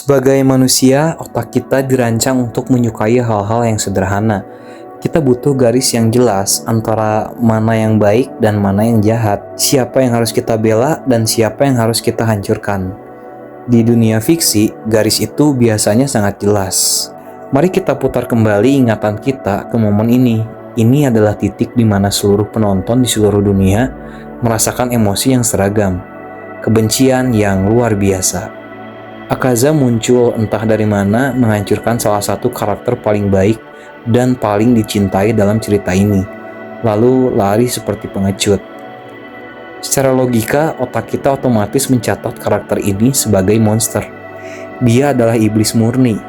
Sebagai manusia, otak kita dirancang untuk menyukai hal-hal yang sederhana. Kita butuh garis yang jelas antara mana yang baik dan mana yang jahat, siapa yang harus kita bela dan siapa yang harus kita hancurkan. Di dunia fiksi, garis itu biasanya sangat jelas. Mari kita putar kembali ingatan kita ke momen ini. Ini adalah titik di mana seluruh penonton di seluruh dunia merasakan emosi yang seragam, kebencian yang luar biasa. Akaza muncul entah dari mana menghancurkan salah satu karakter paling baik dan paling dicintai dalam cerita ini, lalu lari seperti pengecut. Secara logika, otak kita otomatis mencatat karakter ini sebagai monster. Dia adalah iblis murni,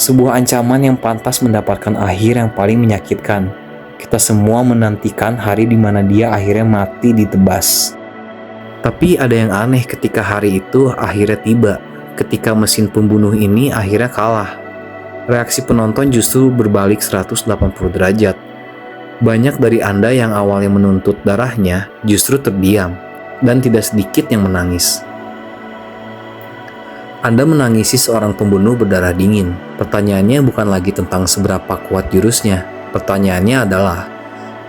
sebuah ancaman yang pantas mendapatkan akhir yang paling menyakitkan. Kita semua menantikan hari di mana dia akhirnya mati ditebas. Tapi ada yang aneh ketika hari itu akhirnya tiba. Ketika mesin pembunuh ini akhirnya kalah, reaksi penonton justru berbalik 180 derajat. Banyak dari Anda yang awalnya menuntut darahnya justru terdiam, dan tidak sedikit yang menangis. Anda menangisi seorang pembunuh berdarah dingin. Pertanyaannya bukan lagi tentang seberapa kuat jurusnya. Pertanyaannya adalah,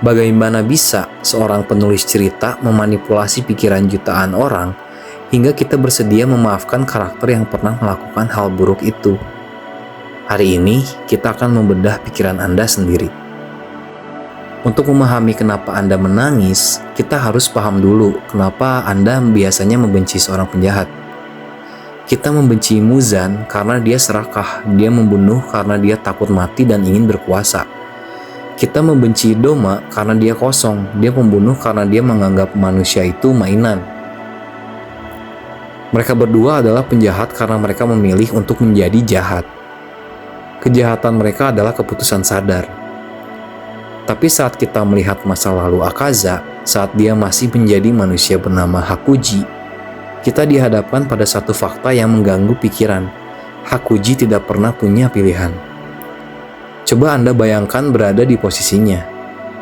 bagaimana bisa seorang penulis cerita memanipulasi pikiran jutaan orang hingga kita bersedia memaafkan karakter yang pernah melakukan hal buruk itu. Hari ini, kita akan membedah pikiran Anda sendiri. Untuk memahami kenapa Anda menangis, kita harus paham dulu kenapa Anda biasanya membenci seorang penjahat. Kita membenci Muzan karena dia serakah, dia membunuh karena dia takut mati dan ingin berkuasa. Kita membenci Doma karena dia kosong, dia pembunuh karena dia menganggap manusia itu mainan. Mereka berdua adalah penjahat karena mereka memilih untuk menjadi jahat. Kejahatan mereka adalah keputusan sadar. Tapi saat kita melihat masa lalu Akaza, saat dia masih menjadi manusia bernama Hakuji, kita dihadapkan pada satu fakta yang mengganggu pikiran. Hakuji tidak pernah punya pilihan. Coba Anda bayangkan berada di posisinya.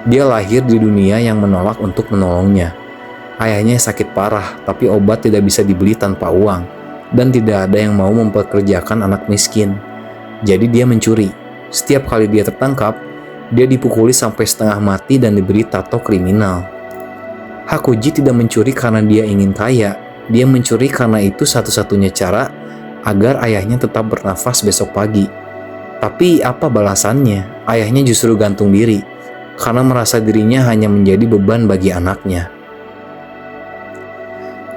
Dia lahir di dunia yang menolak untuk menolongnya. Ayahnya sakit parah, tapi obat tidak bisa dibeli tanpa uang, dan tidak ada yang mau mempekerjakan anak miskin. Jadi dia mencuri. Setiap kali dia tertangkap, dia dipukuli sampai setengah mati dan diberi tato kriminal. Hakuji tidak mencuri karena dia ingin kaya, dia mencuri karena itu satu-satunya cara agar ayahnya tetap bernafas besok pagi. Tapi apa balasannya? Ayahnya justru gantung diri, karena merasa dirinya hanya menjadi beban bagi anaknya.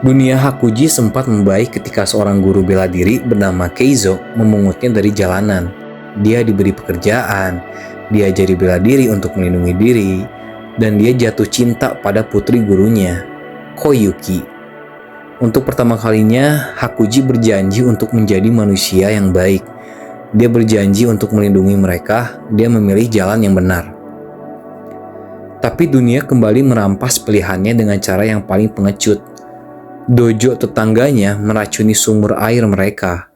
Dunia Hakuji sempat membaik ketika seorang guru bela diri bernama Keizo memungutnya dari jalanan. Dia diberi pekerjaan, diajari bela diri untuk melindungi diri, dan dia jatuh cinta pada putri gurunya, Koyuki. Untuk pertama kalinya, Hakuji berjanji untuk menjadi manusia yang baik. Dia berjanji untuk melindungi mereka, dia memilih jalan yang benar. Tapi dunia kembali merampas pilihannya dengan cara yang paling pengecut. Dojo tetangganya meracuni sumur air mereka.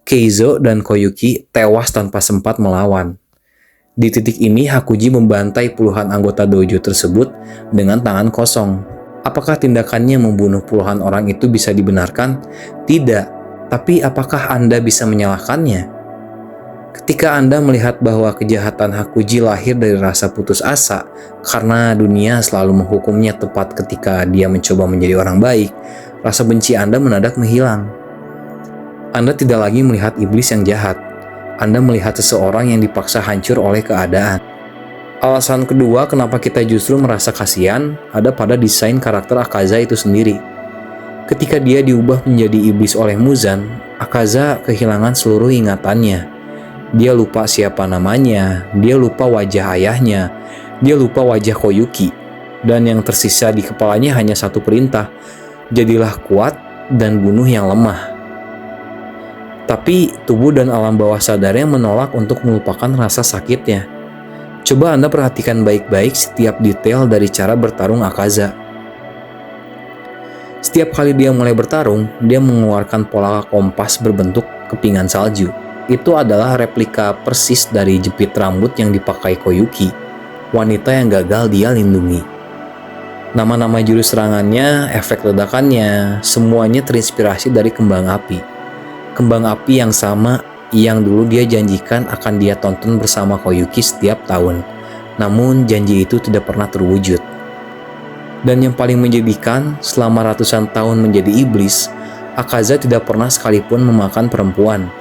Keizo dan Koyuki tewas tanpa sempat melawan. Di titik ini Hakuji membantai puluhan anggota dojo tersebut dengan tangan kosong. Apakah tindakannya membunuh puluhan orang itu bisa dibenarkan? Tidak. Tapi apakah Anda bisa menyalahkannya? Ketika Anda melihat bahwa kejahatan Hakuji lahir dari rasa putus asa karena dunia selalu menghukumnya tepat ketika dia mencoba menjadi orang baik, rasa benci Anda mendadak menghilang. Anda tidak lagi melihat iblis yang jahat. Anda melihat seseorang yang dipaksa hancur oleh keadaan. Alasan kedua kenapa kita justru merasa kasihan ada pada desain karakter Akaza itu sendiri. Ketika dia diubah menjadi iblis oleh Muzan, Akaza kehilangan seluruh ingatannya. Dia lupa siapa namanya, dia lupa wajah ayahnya, dia lupa wajah Koyuki, dan yang tersisa di kepalanya hanya satu perintah, jadilah kuat dan bunuh yang lemah. Tapi tubuh dan alam bawah sadarnya menolak untuk melupakan rasa sakitnya. Coba Anda perhatikan baik-baik setiap detail dari cara bertarung Akaza. Setiap kali dia mulai bertarung, dia mengeluarkan pola kompas berbentuk kepingan salju. Itu adalah replika persis dari jepit rambut yang dipakai Koyuki, wanita yang gagal dia lindungi. Nama-nama jurus serangannya, efek ledakannya, semuanya terinspirasi dari kembang api. kembang api yang sama yang dulu dia janjikan akan dia tonton bersama Koyuki setiap tahun. Namun janji itu tidak pernah terwujud. Dan yang paling menyedihkan, selama ratusan tahun menjadi iblis, Akaza tidak pernah sekalipun memakan perempuan.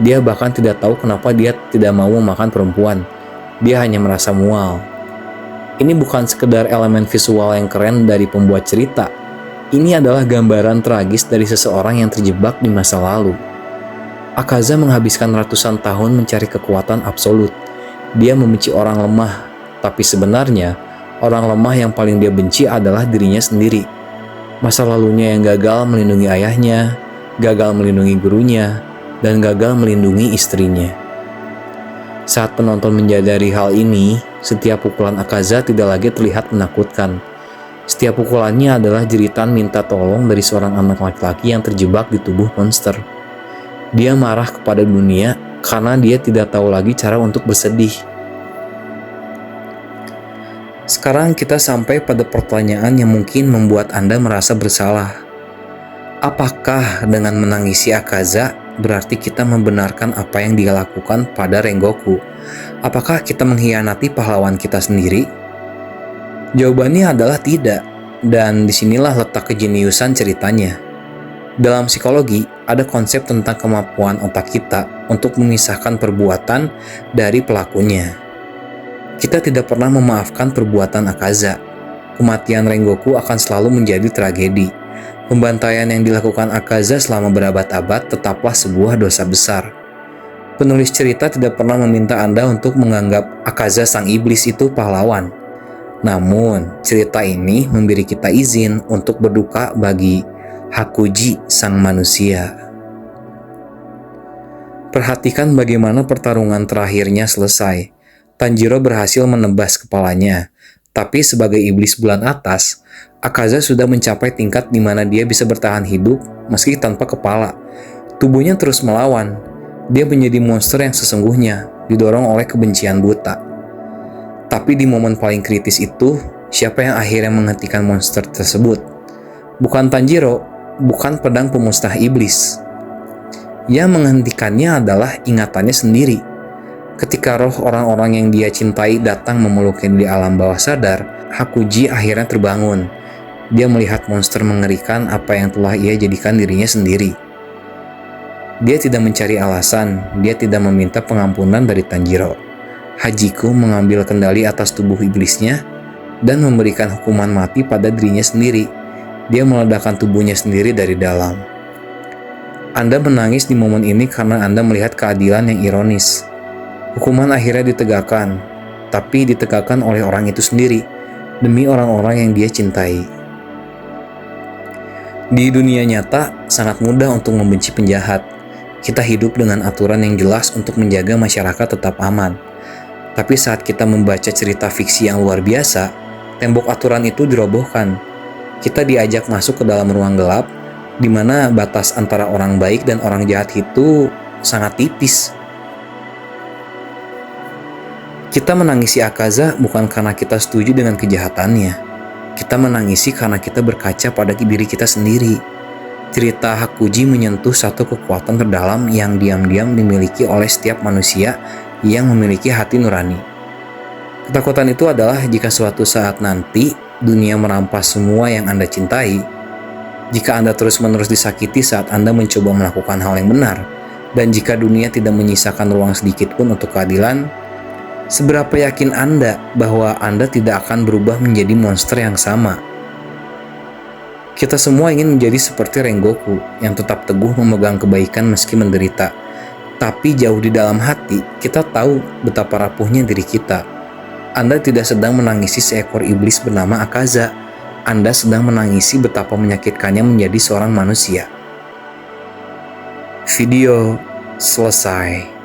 Dia bahkan tidak tahu kenapa dia tidak mau memakan perempuan. Dia hanya merasa mual. Ini bukan sekedar elemen visual yang keren dari pembuat cerita. Ini adalah gambaran tragis dari seseorang yang terjebak di masa lalu. Akaza menghabiskan ratusan tahun mencari kekuatan absolut. Dia membenci orang lemah, tapi sebenarnya orang lemah yang paling dia benci adalah dirinya sendiri. Masa lalunya yang gagal melindungi ayahnya, gagal melindungi gurunya, dan gagal melindungi istrinya. Saat penonton menyadari hal ini, setiap pukulan Akaza tidak lagi terlihat menakutkan. Setiap pukulannya adalah jeritan minta tolong dari seorang anak laki-laki yang terjebak di tubuh monster. Dia marah kepada dunia karena dia tidak tahu lagi cara untuk bersedih. Sekarang kita sampai pada pertanyaan yang mungkin membuat Anda merasa bersalah. Apakah dengan menangisi Akaza berarti kita membenarkan apa yang dia lakukan pada Rengoku? Apakah kita mengkhianati pahlawan kita sendiri? Jawabannya adalah tidak, dan disinilah letak kejeniusan ceritanya. Dalam psikologi, ada konsep tentang kemampuan otak kita untuk memisahkan perbuatan dari pelakunya. Kita tidak pernah memaafkan perbuatan Akaza. Kematian Rengoku akan selalu menjadi tragedi. Pembantaian yang dilakukan Akaza selama berabad-abad tetaplah sebuah dosa besar. Penulis cerita tidak pernah meminta Anda untuk menganggap Akaza sang iblis itu pahlawan. Namun, cerita ini memberi kita izin untuk berduka bagi Hakuji sang manusia. Perhatikan bagaimana pertarungan terakhirnya selesai. Tanjiro berhasil menebas kepalanya, tapi sebagai iblis bulan atas, Akaza sudah mencapai tingkat di mana dia bisa bertahan hidup meski tanpa kepala. Tubuhnya terus melawan. Dia menjadi monster yang sesungguhnya, didorong oleh kebencian buta. Tapi di momen paling kritis itu, siapa yang akhirnya menghentikan monster tersebut? Bukan Tanjiro, bukan pedang pemusnah iblis. Yang menghentikannya adalah ingatannya sendiri. Ketika roh orang-orang yang dia cintai datang memeluknya di alam bawah sadar, Hakuji akhirnya terbangun. Dia melihat monster mengerikan apa yang telah ia jadikan dirinya sendiri. Dia tidak mencari alasan, dia tidak meminta pengampunan dari Tanjiro. Hachiko mengambil kendali atas tubuh iblisnya dan memberikan hukuman mati pada dirinya sendiri. Dia meledakkan tubuhnya sendiri dari dalam. Anda menangis di momen ini karena Anda melihat keadilan yang ironis. Hukuman akhirnya ditegakkan, tapi ditegakkan oleh orang itu sendiri, demi orang-orang yang dia cintai. Di dunia nyata, sangat mudah untuk membenci penjahat. Kita hidup dengan aturan yang jelas untuk menjaga masyarakat tetap aman. Tapi saat kita membaca cerita fiksi yang luar biasa, tembok aturan itu dirobohkan. Kita diajak masuk ke dalam ruang gelap, di mana batas antara orang baik dan orang jahat itu sangat tipis. Kita menangisi Akaza bukan karena kita setuju dengan kejahatannya. Kita menangisi karena kita berkaca pada diri kita sendiri. Cerita Hakuji menyentuh satu kekuatan terdalam yang diam-diam dimiliki oleh setiap manusia yang memiliki hati nurani. Ketakutan itu adalah jika suatu saat nanti dunia merampas semua yang Anda cintai, jika Anda terus-menerus disakiti saat Anda mencoba melakukan hal yang benar, dan jika dunia tidak menyisakan ruang sedikit pun untuk keadilan, seberapa yakin Anda bahwa Anda tidak akan berubah menjadi monster yang sama? Kita semua ingin menjadi seperti Rengoku yang tetap teguh memegang kebaikan meski menderita. Tapi jauh di dalam hati, kita tahu betapa rapuhnya diri kita. Anda tidak sedang menangisi seekor iblis bernama Akaza. Anda sedang menangisi betapa menyakitkannya menjadi seorang manusia. Video selesai.